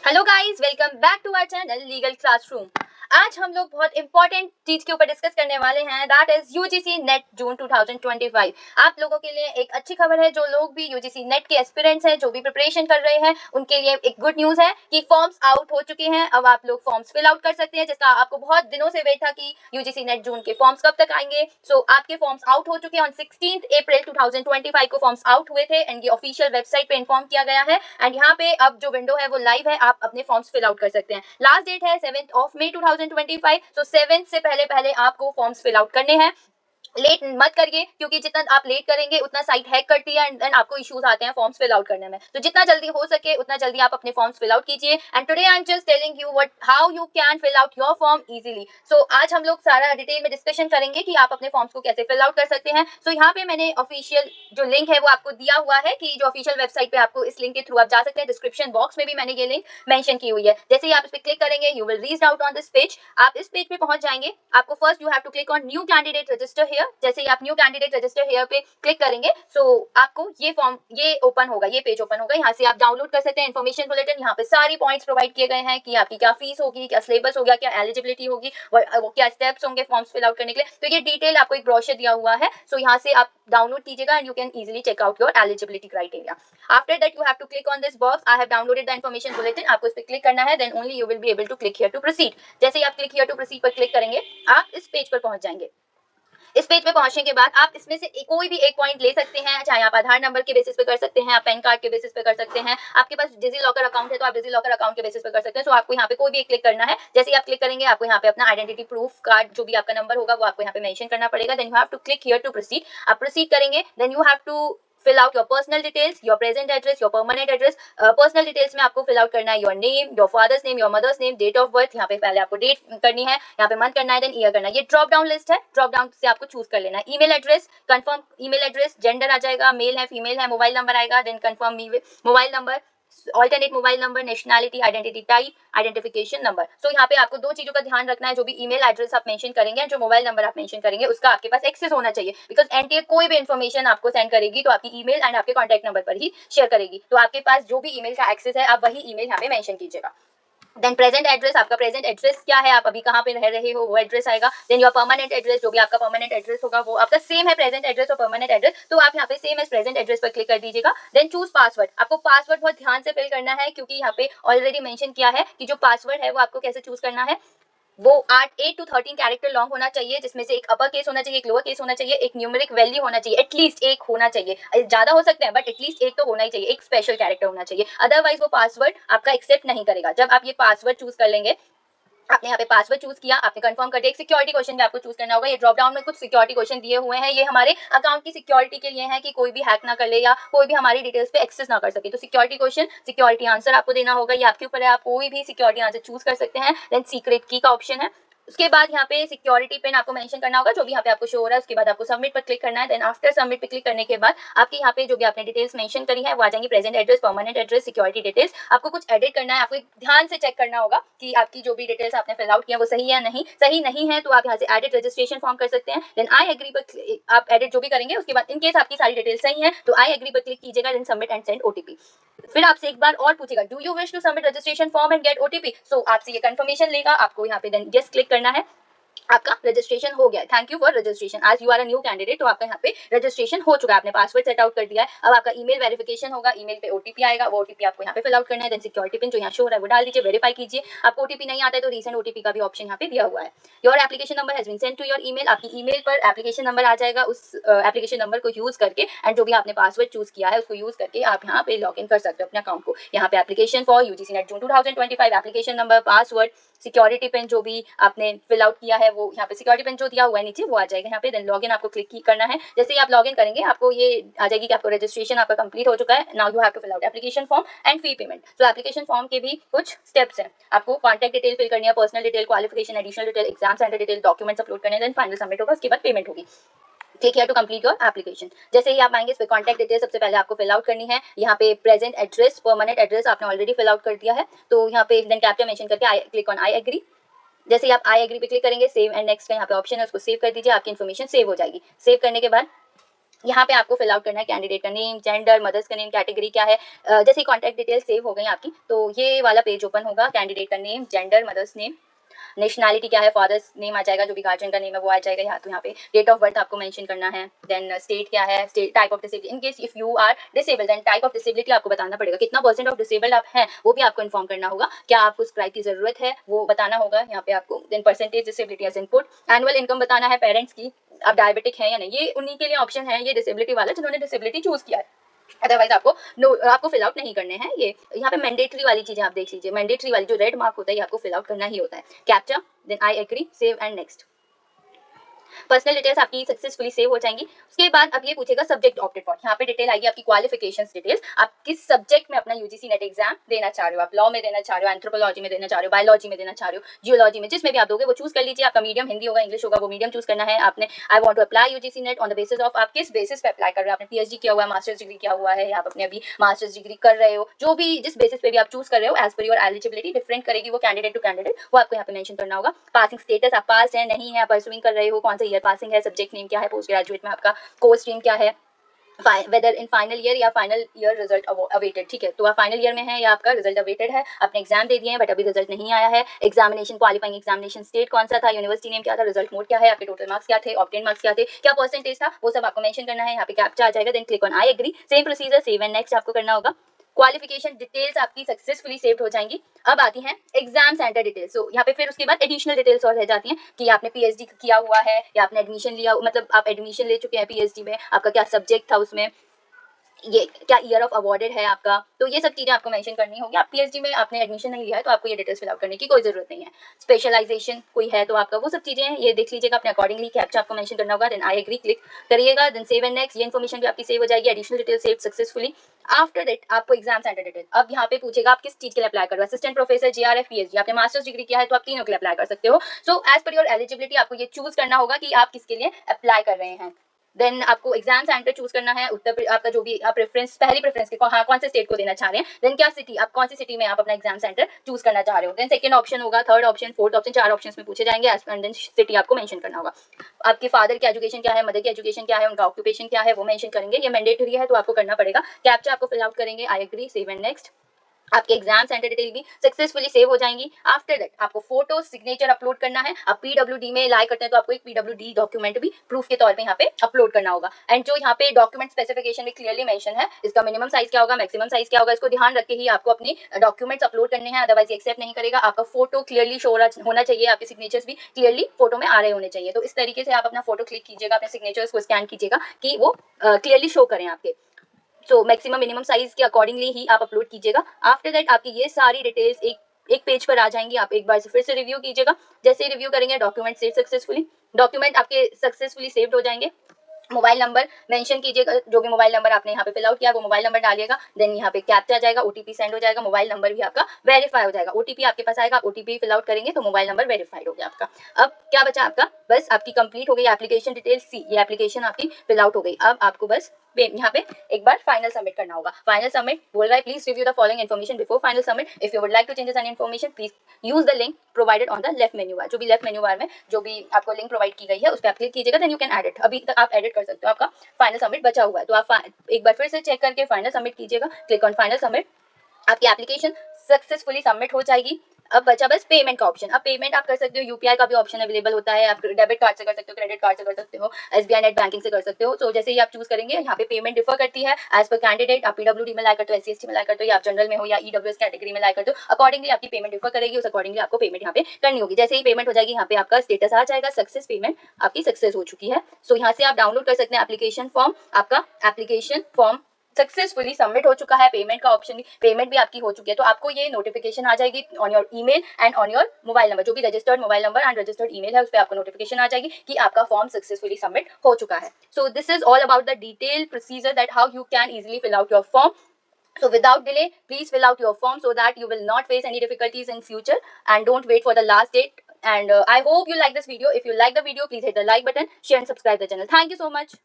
Hello guys, welcome back to our channel legal classroom. आज हम लोग बहुत इंपॉर्टेंट चीज के ऊपर डिस्कस करने वाले हैं, दैट इज यूजीसी नेट जून 2025। आप लोगों के लिए एक अच्छी खबर है। जो लोग भी यूजीसी नेट के एस्पिरेंट्स हैं, जो भी प्रिपरेशन कर रहे हैं, उनके लिए एक गुड न्यूज है कि फॉर्म्स आउट हो चुके हैं। अब आप लोग फॉर्म्स फिल आउट कर सकते हैं, जिसका आपको बहुत दिनों से वेट था कि यूजीसी नेट जून के फॉर्म्स कब तक आएंगे। सो आपके फॉर्म्स आउट हो चुके हैं। ऑन 16 अप्रैल 2025 को फॉर्म्स आउट हुए थे एंड ये ऑफिशियल वेबसाइट पे इन्फॉर्म किया गया है। एंड यहाँ पे अब जो विंडो है वो लाइव है, आप अपने फॉर्म्स फिल आउट कर सकते हैं। लास्ट डेट है 7 मई 2025। तो 7 से पहले पहले आपको फॉर्म्स फिल आउट करने हैं। लेट मत करिए, क्योंकि जितना आप लेट करेंगे उतना साइट हैक करती है एंड आपको इश्यूज आते हैं फॉर्म्स फिल आउट करने में। तो जितना जल्दी हो सके उतना जल्दी आप अपने फॉर्म्स फिल आउट कीजिए। And today I am just telling you what how you can fill out your form easily. So आज हम लोग सारा डिटेल में डिस्कशन करेंगे कि आप अपने फॉर्म्स को कैसे फिल आउट कर सकते हैं। सो यहाँ पे मैंने ऑफिशियल जो लिंक है वो आपको दिया हुआ है कि जो ऑफिशियल वेबसाइट पे आपको इस लिंक के थ्रू आप जा सकते हैं। डिस्क्रिप्शन बॉक्स में भी मैंने ये लिंक मेंशन की हुई है। जैसे ही आप इस पे क्लिक करेंगे you will reach out on this page. आप इस पेज पे पहुंच जाएंगे। आपको first you have to click on new candidate register here. जैसे ही आप न्यू कैंडिडेट रजिस्टर हियर पे क्लिक करेंगे सो आपको ये फॉर्म ये ओपन होगा, ये पेज ओपन होगा। यहाँ से आप डाउनलोड कर सकते हैं इन्फॉर्मेशन बुलेटिन। यहाँ पे सारी पॉइंट्स प्रोवाइड किए गए हैं कि आपकी क्या फीस होगी, क्या सिलेबस होगा, क्या एलिजिबिलिटी होगी, क्या स्टेप्स होंगे फॉर्म्स फिल आउट करने के लिए। तो ये डिटेल आपको एक ब्रोशर दिया हुआ है। सो यहाँ से आप डाउनलोड कीजिएगा and you can easily check out your eligibility criteria. After that you have to click on this box, I have downloaded the information bulletin. आपको इस पे क्लिक करना है, then only you will be able to click here to proceed. जैसे ही आप click here to proceed पर click करेंगे आप इस पेज पर पहुंच जाएंगे। इस पेज पे पहुंचने के बाद आप इसमें से कोई भी एक पॉइंट ले सकते हैं, चाहे आप आधार नंबर के बेसिस पे कर सकते हैं, आप पैन कार्ड के बेसिस पे कर सकते हैं। आपके पास डिजी लॉकर अकाउंट है तो आप डिजी लॉकर अकाउंट के बेसिस पे कर सकते हैं। सो आपको यहाँ पे कोई भी एक क्लिक करना है। जैसे ही आप क्लिक करेंगे आपको यहाँ पे अपना आइडेंटिटी प्रूफ कार्ड जो भी आपका नंबर होगा वो आपको यहाँ पे मेंशन करना पड़ेगा। Then you have to click here to proceed. आप प्रोसीड करेंगे, then you have to fill out your personal details, your present address, your permanent address। personal details में आपको fill out करना है your name, your father's name, your mother's name, date of birth। यहाँ पे पहले आपको date करनी है, यहाँ पे month करना है, then year करना है। ये ड्रॉप डाउन लिस्ट है, ड्रॉप डाउन से आपको चूज कर लेना है। Email address, confirm email address, gender आ जाएगा, मेल है फीमेल है, मोबाइल नंबर आएगा, then confirm mobile number, alternate mobile number, nationality, identity type, identification number. So यहाँ पे आपको दो चीजों का ध्यान रखना है। जो भी ईमेल एड्रेस आप मेंशन करेंगे, जो मोबाइल नंबर आप मेंशन करेंगे, उसका आपके पास एक्सेस होना चाहिए। बिकॉज एनटीए कोई भी इन्फॉर्मेशन आपको सेंड करेगी तो आपकी ईमेल एंड आपके कॉन्टैक्ट नंबर पर ही शेयर करेगी। तो आपके पास जो भी ईमेल का एक्सेस है आप वही ईमेल यहाँ पे मेंशन कीजिएगा। देन प्रेजेंट एड्रेस, आपका प्रेजेंट एड्रेस क्या है, आप अभी कहाँ पे रह रहे हो वो एड्रेस आएगा। देन योर परमानेंट एड्रेस, जो भी आपका परमानेंट एड्रेस होगा वो आपका सेम है प्रेजेंट एड्रेस और परमानेंट एड्रेस, तो आप यहाँ पे सेम एज प्रेजेंट एड्रेस पर क्लिक कर दीजिएगा। देन चूज पासवर्ड, आपको पासवर्ड बहुत ध्यान से फिल करना है क्योंकि यहाँ पे ऑलरेडी मेंशन किया है कि जो पासवर्ड है वो आपको कैसे चूज करना है। वो 8 to 13 कैरेक्टर लॉन्ग होना चाहिए, जिसमें से एक अपर केस होना चाहिए, एक लोअर केस होना चाहिए, एक न्यूमेरिक वैल्यू होना चाहिए, एटलीस्ट एक होना चाहिए। ज्यादा हो सकते हैं बट एटलीस्ट एक तो होना ही चाहिए, एक स्पेशल कैरेक्टर होना चाहिए। अदरवाइज वो पासवर्ड आपका एक्सेप्ट नहीं करेगा। जब आप ये पासवर्ड चूज कर लेंगे, आपने यहाँ पे पासवर्ड चूज किया, आपने कंफर्म कर दिया, एक सिक्योरिटी क्वेश्चन भी आपको चूज करना होगा। ये ड्रॉप डाउन में कुछ सिक्योरिटी क्वेश्चन दिए हुए हैं, ये हमारे अकाउंट की सिक्योरिटी के लिए है कि कोई भी हैक ना कर ले या कोई भी हमारी डिटेल्स पे एक्सेस ना कर सके। तो सिक्योरिटी क्वेश्चन, सिक्योरिटी आंसर आपको देना होगा, ये आपके ऊपर है, आप कोई भी सिक्योरिटी आंसर चूज कर सकते हैं। देन सीक्रेट की का ऑप्शन है। उसके बाद यहाँ पे सिक्योरिटी पिन आपको मेंशन करना होगा, जो भी यहाँ पे आपको शो हो रहा है। उसके बाद आपको सबमिट पर क्लिक करना है। देन आफ्टर सबमिट पे क्लिक करने के बाद आपके यहाँ पे जो भी आपने डिटेल्स मेंशन करी है वो आ जाएंगी। Present address, permanent address, security details. आपको कुछ एडिट करना है, आपको ध्यान से चेक करना होगा कि आपकी जो भी डिटेल्स आपने फिल आउट किया वो सही है नहीं। सही नहीं है तो आप यहाँ से एडिट रजिस्ट्रेशन फॉर्म कर सकते हैं। देन आई एग्री पर आप एडिट जो भी करेंगे उसके बाद इनकेस आपकी सारी डिटेल्स सही है तो आई एग्री पर क्लिक कीजिएगा। Then submit and send OTP. फिर आपसे एक बार और पूछेगा, do you wish to submit registration form and get OTP. So आपसे ये कंफर्मेशन लेगा, आपको यहाँ पे देन यस क्लिक करना है। आपका रजिस्ट्रेशन हो गया, थैंक यू फॉर रजिस्ट्रेशन, आज you are a new candidate. तो आपका यहाँ पे रजिस्ट्रेशन हो चुका है, आपने पासवर्ड सेट आउट कर दिया है। अब आपका ईमेल वेरिफिकेशन होगा, ईमेल पे ओटीपी आएगा, वो ओटीपी आपको यहाँ पे फिल आउट करना है। देन सिक्योरिटी पिन जो यहाँ शो हो रहा है वो डाल दीजिए, वेरीफाई कीजिए। आपको ओटीपी नहीं आता है तो रीसेंट ओटीपी का भी ऑप्शन यहाँ पे दिया हुआ है। Your application number has been send to your email, आपकी ईमेल पर एप्लीकेशन नंबर आ जाएगा। उस एप्लीकेशन नंबर को यूज करके एंड जो भी आपने पासवर्ड चूज किया है उसको यूज करके आप यहाँ पे लॉग इन कर सकते हो अपने अकाउंट को। यहाँ पे application for UGC net June 2025, application number, password, security pin जो भी आपने फिल आउट किया है वो यहाँ पे सिक्योरिटी पिन जो दिया हुआ है नीचे वो आ जाएगा यहाँ पे। देन लॉगिन आपको क्लिक करना है। जैसे ही आप लॉगिन करेंगे आपको ये आ जाएगी कि आपको रजिस्ट्रेशन आपका कंप्लीट हो चुका है। Now you have to fill out application form and fee payment. तो एप्लीकेशन फॉर्म के भी कुछ स्टेप्स हैं, आपको कॉन्टैक्ट डिटेल फिल करनी है, personal detail, qualification, additional detail, exam centre detail, documents upload करने, देन फाइनल सबमिट होगा, उसके बाद पेमेंट होगी। Click here to complete your application. जैसे ही आप आएंगे इस पे कॉन्टैक्ट डिटेल सबसे पहले आपको फिल आउट करनी है। यहाँ पे प्रेजेंट एड्रेस, परमानेंट एड्रेस आपने ऑलरेडी फिल आउट कर दिया है तो यहाँ पे देन कैप्चा मेंशन करके I click on I agree. जैसे ही आप आई एग्री पे क्लिक करेंगे, सेव एंड नेक्स्ट का यहाँ पे ऑप्शन है, उसको सेव कर दीजिए, आपकी इन्फॉर्मेशन सेव हो जाएगी। सेव करने के बाद यहाँ पे आपको फिल आउट करना है कैंडिडेट का नेम, जेंडर, मदर्स का नेम, कैटेगरी क्या है। जैसे कॉन्टैक्ट डिटेल सेव हो गई आपकी, तो ये वाला पेज ओपन होगा। कैंडिडेट का name, gender, mother's name, nationality क्या है, फादर्स नेम आ जाएगा, जो भी गार्जियन का नेम है वो आ जाएगा यहाँ। तो यहाँ पे डेट ऑफ बर्थ आपको मेंशन करना है। देन स्टेट क्या है, state, type of disability, in case if you are disabled then type of disability आपको बताना पड़ेगा। कितना परसेंट ऑफ डिसेबल्ड आप हैं वो भी आपको इन्फॉर्म करना होगा। क्या आपको स्क्राइब की जरूरत है वो बताना होगा यहाँ पे आपको। Then percentage disability as input, annual income बताना है, पेरेंट्स की, आप डायबिटिक हैं या नहीं, ये उन्हीं के लिए ऑप्शन है, ये डिसेबिलिटी वाला जिन्होंने डिसेबिलिटी चूज किया है। अदरवाइज आपको फिल आउट नहीं करने हैं। ये यहाँ पे मैंडेटरी वाली चीजें आप देख लीजिए। मैंडेटरी वाली जो रेड मार्क होता है ये आपको फिल आउट करना ही होता है। Captcha, then I agree, save and next. Personal details आपकी सक्सेसफुली सेव हो जाएंगी। उसके बाद अब ये पूछेगा सब्जेक्ट ऑप्टेड फॉर। यहाँ पे डिटेल आएगी आपकी क्वालिफिकेशंस डिटेल्स, आप किस सब्जेक्ट में अपना यूजीसी नेट एग्जाम देना चाह रहे हो। आप लॉ में देना चाह रहे हो, एंथ्रोपोलॉजी में देना चाह रहे हो, बायोलॉजी में देना चाह रहे हो, जियोलॉजी में, जिसमें भी आप दोगे वो चूज कर लीजिए। आपका मीडियम हिंदी होगा, इंग्लिश होगा, वो मीडियम चूज करना है आपने। I want to apply UGC NET on the basis of, आप किस बेसिस पे अप्लाई कर रहे हो। आपने पीएचडी किया हुआ है, मास्टर्स डिग्री किया हुआ है, या आप अपने अभी मास्टर्स डिग्री कर रहे हो, जो भी जिस बेसिस पे भी आप चूज कर रहे हो as per your eligibility different करेगी वो कैंडिडेट टू कैंडिडेट, वो आपको यहाँ पे मेंशन करना होगा। पासिंग स्टेटस, आप पास है नहीं है, परसुइंग कर रहे हो, कौन सा ईयर पासिंग है, सब्जेक्ट नेम क्या है, पोस्ट ग्रेजुएट में आपका कोर्स स्ट्रीम क्या है, वेदर इन फाइनल ईयर या फाइनल ईयर रिजल्ट अवेटेड। ठीक है, तो आप फाइनल ईयर में है या आपका रिजल्ट अवेटेड है, आपने एग्जाम दे दिए हैं बट अभी रिजल्ट नहीं आया है। एग्जामिनेशन, क्वालिफाइंग एग्जामिनेशन स्टेट कौन सा था, यूनिवर्सिटी नेम क्या था, रिजल्ट मोड क्या है, आपके टोटल मार्क्स क्या थे, ऑब्टेन मार्क्स क्या थे, क्या परसेंटेज था, वो सब आपको मेंशन करना है। यहाँ पे कैप्चा आ जाएगा, then click on I agree, same procedure, save and next आपको करना होगा। क्वालिफिकेशन डिटेल्स आपकी सक्सेसफुली सेव्ड हो जाएंगी। अब आती हैं एग्जाम सेंटर डिटेल्स। सो यहाँ पे फिर उसके बाद एडिशनल डिटेल्स और रह जाती हैं कि आपने पीएचडी किया हुआ है या आपने एडमिशन लिया, मतलब आप एडमिशन ले चुके हैं पीएचडी में, आपका क्या सब्जेक्ट था उसमें, ये क्या ईयर ऑफ अवॉर्डेड है आपका, तो ये सब चीजें आपको मेंशन करनी होगी। आप पीएचडी में आपने एडमिशन नहीं लिया है तो आपको ये डिटेल्स फिल आउट करने की कोई जरूरत नहीं है। स्पेशलाइजेशन कोई है तो आपका वो सब चीजें हैं, ये देख लीजिएगा अपने अकॉर्डिंगली। कैप्चा आपको मेंशन करना होगा, देन आई एग्री क्लिक करिएगा, देन सेव एंड नेक्स्ट। ये इन्फॉर्मेशन भी आपकी सेव हो जाएगी, additional detail save successfully. After that आपको एग्जाम सेंटर डिटेल, अब यहाँ पे पूछेगा आप किस चीज के लिए अप्लाई करो, असिस्टेंट प्रोफेसर, जीआरएफ, पीएचडी। आपने मास्टर्स डिग्री किया है तो आप तीनों के लिए अप्लाई कर सकते हो। So as per your eligibility आपको ये चूज करना होगा कि आप किसके लिए अप्लाई कर रहे हैं। देन आपको एग्जाम सेंटर चूज करना है, आपका जो भी आप प्रेफरेंस, पहली प्रेफरेंस के हाँ कौन से स्टेट को देना चाह रहे हैं। देन क्या सिटी, आप कौन सी सिटी में आप अपना एग्जाम सेंटर चूज करना चाह रहे हो। देन सेकंड ऑप्शन होगा, third option, fourth option, 4 options में पूछे जाएंगे। एंड देन सिटी आपको मेंशन करना होगा। आपके फादर की एजुकेशन क्या है, मदर की एजुकेशन क्या है, उनका ऑक्यूपेशन क्या है वो मेंशन करेंगे। ये मैंडेटरी है तो आपको करना पड़ेगा। कैप्चा आपको फिल आउट करेंगे, I agree, save and next. आपके एग्जाम सेंटर डिटेल भी सक्सेसफुली सेव हो जाएंगी। आफ्टर दैट आपको फोटो, सिग्नेचर अपलोड करना है। आप पीडब्ल्यूडी में लाई करते हैं तो आपको एक पीडब्ल्यूडी डॉक्यूमेंट भी प्रूफ के तौर पे यहाँ पे अपलोड करना होगा। एंड जो यहाँ पे डॉक्यूमेंट स्पेसिफिकेशन में क्लियरली मेंशन है, इसका मिनिमम साइज क्या होगा, मैक्सिमम साइज क्या होगा, इसको ध्यान रख के ही आपको अपने डॉक्यूमेंट्स अपलोड करने हैं, अदरवाइज एक्सेप्ट नहीं करेगा। आपका फोटो क्लियरली शो होना चाहिए, आपके सिग्नेचर्स भी क्लियरली फोटो में आ रहे होने चाहिए। तो इस तरीके से आप अपना फोटो क्लिक कीजिएगा, अपने सिग्नेचर्स को स्कैन कीजिएगा कि वो क्लियरली शो करें आपके। सो मैक्सिमम मिनिमम साइज के अकॉर्डिंगली ही आप अपलोड कीजिएगा। आफ्टर दैट आपकी ये सारी डिटेल्स एक पेज पर आ जाएंगी। आप एक बार से फिर से रिव्यू कीजिएगा। जैसे ही रिव्यू करेंगे डॉक्यूमेंट सेव सक्सेसफुली, डॉक्यूमेंट आपके सक्सेसफुली सेव्ड हो जाएंगे। मोबाइल नंबर मेंशन कीजिएगा, जो भी मोबाइल नंबर आपने यहाँ पे फिल आउट किया वो मोबाइल नंबर डालिएगा। देन यहाँ पे कैप्चा जाएगा, ओटीपी सेंड हो जाएगा, मोबाइल नंबर भी आपका वेरीफाई हो जाएगा। ओटीपी आपके पास आएगा, ओटीपी फिल आउट करेंगे तो मोबाइल नंबर वेरीफाइड हो गया आपका। अब क्या बचा आपका, बस आपकी कंप्लीट हो गई एप्लीकेशन डिटेल्स सी, ये एप्लीकेशन आपकी फिल आउट हो गई। अब आपको बस यहाँ पे एक बार फाइनल सबमिट करना होगा। फाइनल सबमिट बोल रहा है, please review the following information before final submit. If you would like to changes any information please use the link provided on the left menu bar. जो भी लेफ्ट मेन्यू बार में जो भी आपको लिंक प्रोवाइड की गई है उस पर आप क्लिक कीजिएगा, देन यू कैन एडिट। अभी तक आप एडिट कर सकते हो, आपका फाइनल सबमिट बचा हुआ है तो आप एक बार फिर से चेक करके फाइनल सबमिट कीजिएगा। क्लिक ऑन फाइनल सबमिट, आपकी एप्लीकेशन सक्सेसफुली सबमिट हो जाएगी। अब बचा बस पेमेंट का ऑप्शन। अब पेमेंट आप कर सकते हो, यूपीआई का भी ऑप्शन अवेलेबल होता है, आप डेबिट कार्ड से कर सकते हो, क्रेडिट कार्ड से कर सकते हो, एसबीआई नेट बैंकिंग से कर सकते हो। तो जैसे ही आप चूज करेंगे यहाँ पे पेमेंट डिफर करती है एज पर कैंडिडेट। आप पीडब्ल्यूडी में लाई करते हो, एससी/एसटी में लाई करते हो, या आप जनरल में हो या ईडब्ल्यूएस कैटेगरी में लाई करते हो, अकॉर्डिंगली आपकी पेमेंट डिफर करेगी, उस अकॉर्डिंगली आपको पेमेंट यहाँ पे करनी होगी। जैसे ही पेमेंट हो जाएगी यहाँ पे आपका स्टेटस आ जाएगा, सक्सेस, पेमेंट आपकी सक्सेस हो चुकी है। सो यहाँ से आप डाउनलोड कर सकते हैं एप्लीकेशन फॉर्म। आपका एप्लीकेशन फॉर्म सक्सेसफुली सबमिट हो चुका है, पेमेंट का ऑप्शन भी, पेमेंट भी आपकी हो चुकी है। तो आपको ये नोटिफिकेशन आ जाएगी on your email and on your mobile number, जो भी registered mobile number and registered email है उस पर आपको नोटिफिकेशन आ जाएगी कि आपका फॉर्म सक्सेसफुली सबमिट हो चुका है। So this is all about the detail procedure that how you can easily fill out your form. So without delay, please fill out your form so that you will not face any difficulties in future, and don't wait for the last date. And I hope you like this video. If you like the video, please hit the like button, share and subscribe the channel. Thank you so much.